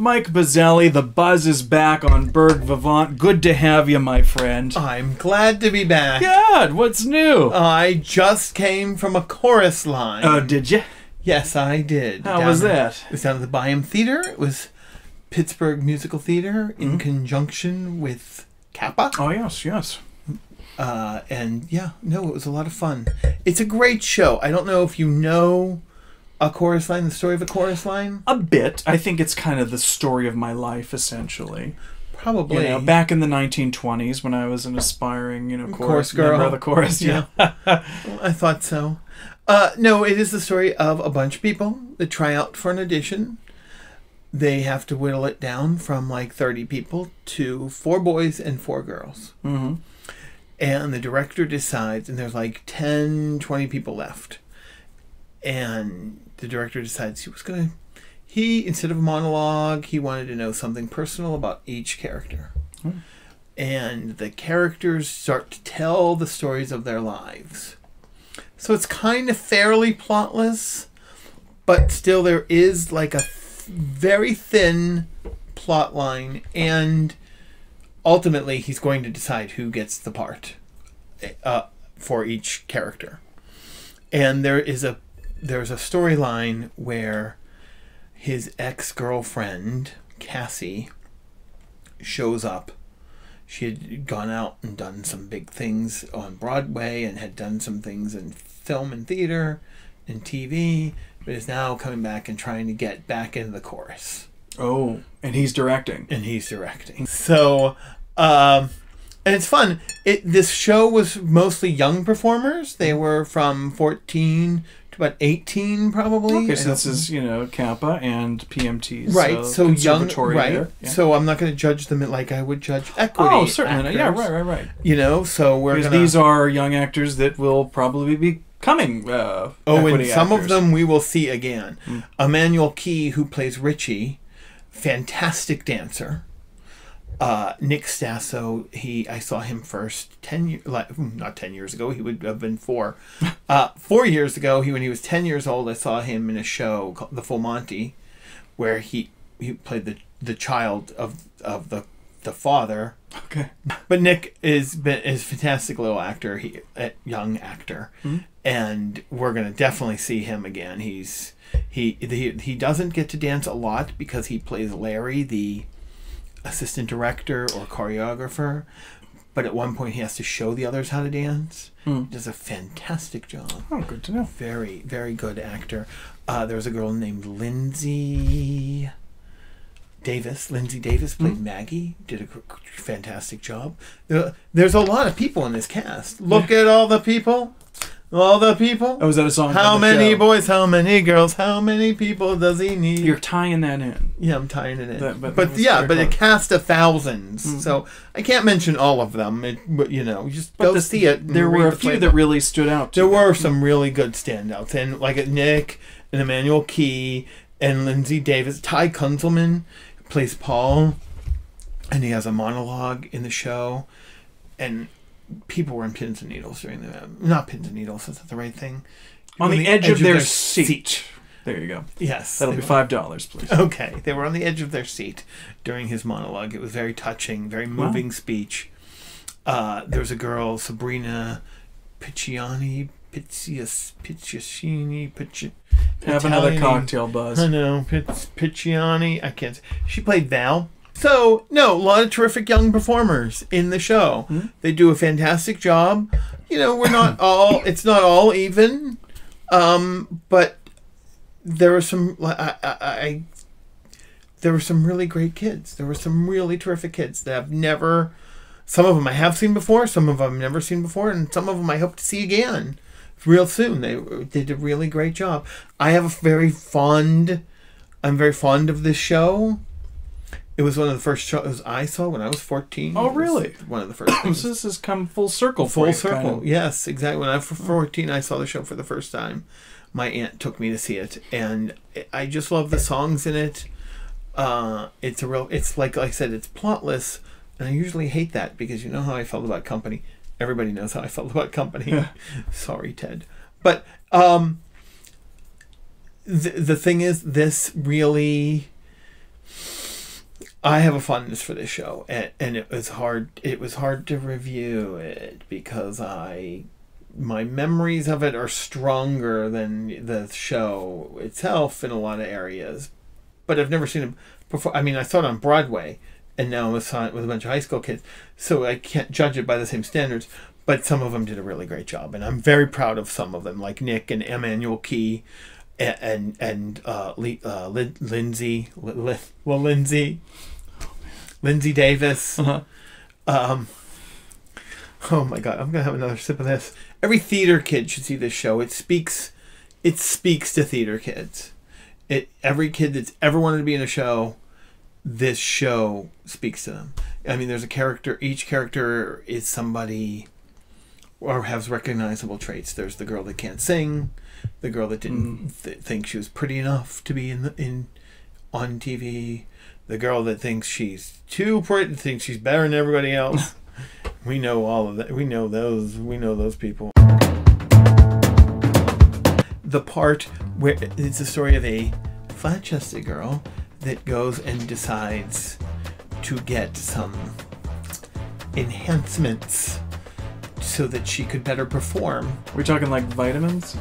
Mike Buzzelli, the buzz is back on Burgh Vivant. Good to have you, my friend. I'm glad to be back. God, what's new? I just came from a chorus line. Oh, did you? Yes, I did. How was that? It was down at the Byham Theater. It was Pittsburgh Musical Theater in conjunction with Kappa. Oh, yes, yes. And yeah, no, it was a lot of fun. It's a great show. I don't know if you know a chorus line, the story of a chorus line. A bit. I think it's kind of the story of my life, essentially. Probably. You know, back in the 1920s when I was an aspiring, chorus girl. member of the chorus. Yeah. I thought so. No, it is the story of a bunch of people that try out for an audition. They have to whittle it down from like 30 people to 4 boys and 4 girls. Mm-hmm. And the director decides, and there's like 10, 20 people left. And the director decides instead of a monologue, he wanted to know something personal about each character. And the characters start to tell the stories of their lives. So it's kind of fairly plotless, but still there is like a very thin plot line, and ultimately he's going to decide who gets the part for each character. And there's a storyline where his ex-girlfriend Cassie shows up. She had gone out and done some big things on Broadway and had done some things in film and theater and TV, but is now coming back and trying to get back into the chorus. Oh, and he's directing. So, and it's fun. This show was mostly young performers. They were from 14 to about 18, probably. Okay, so this is, Kappa and PMTs. Right, so young, right. There. Yeah. So I'm not going to judge them like I would judge equity. Oh, certainly. Actors. Yeah, right. So we're because these are young actors that will probably be coming. And some of them we will see again. Emmanuel Key, who plays Richie, fantastic dancer. Nick Stasso, I saw him first not 10 years ago. He would have been 4. 4 years ago, when he was 10 years old, I saw him in a show called The Full Monty, where he played the child of the father. Okay. But Nick is a fantastic little actor, young actor, and we're gonna definitely see him again. He doesn't get to dance a lot because he plays Larry, the assistant director or choreographer, but at one point he has to show the others how to dance. He does a fantastic job. Oh, good to know. Very, very good actor. There was a girl named Lindsay Davis. Lindsay Davis played Maggie. Did a fantastic job. There's a lot of people in this cast. Look at all the people. All the people. Oh, is that a song? How many boys, how many girls, how many people does he need? You're tying that in. Yeah, I'm tying it in. But a cast of thousands. So I can't mention all of them. Just go see it. There were a few that really stood out. There were some really good standouts, and like Nick and Emmanuel Key and Lindsay Davis. Ty Kunzelman plays Paul, and he has a monologue in the show, and people were in pins and needles during not pins and needles, is that the right thing? On the edge of their seat. There you go. Yes. That'll be $5, please. Okay. They were on the edge of their seat during his monologue. It was very touching, very moving speech. There was a girl, Sabrina Picciani, Have another cocktail, Buzz. I know. Picciani. I can't. She played Val. So, no, a lot of terrific young performers in the show. They do a fantastic job. We're not all, it's not all even. But there were some, there were some really great kids. There were some really terrific kids that some of them I have seen before, some of them I've never seen before, and some of them I hope to see again real soon. They did a really great job. I'm very fond of this show. It was one of the first shows I saw when I was 14. Oh, really? One of the first things. So this has come full circle. Full circle, kind of. Yes, exactly. When I was 14, I saw the show for the first time. My aunt took me to see it, and I just love the songs in it. It's like I said, it's plotless, and I usually hate that because you know how I felt about Company. Everybody knows how I felt about Company. Sorry, Ted. But the thing is, this really I have a fondness for this show, and it was hard. It was hard to review it because my memories of it are stronger than the show itself in a lot of areas. But I've never seen it before. I mean, I saw it on Broadway, and now I saw it with a bunch of high school kids, so I can't judge it by the same standards. But some of them did a really great job, and I'm very proud of some of them, like Nick and Emmanuel Key, and Lindsay Davis. Uh-huh. Oh my God, I'm gonna have another sip of this. Every theater kid should see this show. It speaks to theater kids. Every kid that's ever wanted to be in a show, this show speaks to them. I mean, there's a character. Each character is somebody, or has recognizable traits. There's the girl that can't sing, the girl that didn't think she was pretty enough to be on TV, the girl that thinks she's too pretty, thinks she's better than everybody else. We know all of that. We know those people. The part where it's the story of a flat-chested girl that goes and decides to get some enhancements so that she could better perform. We're talking like vitamins?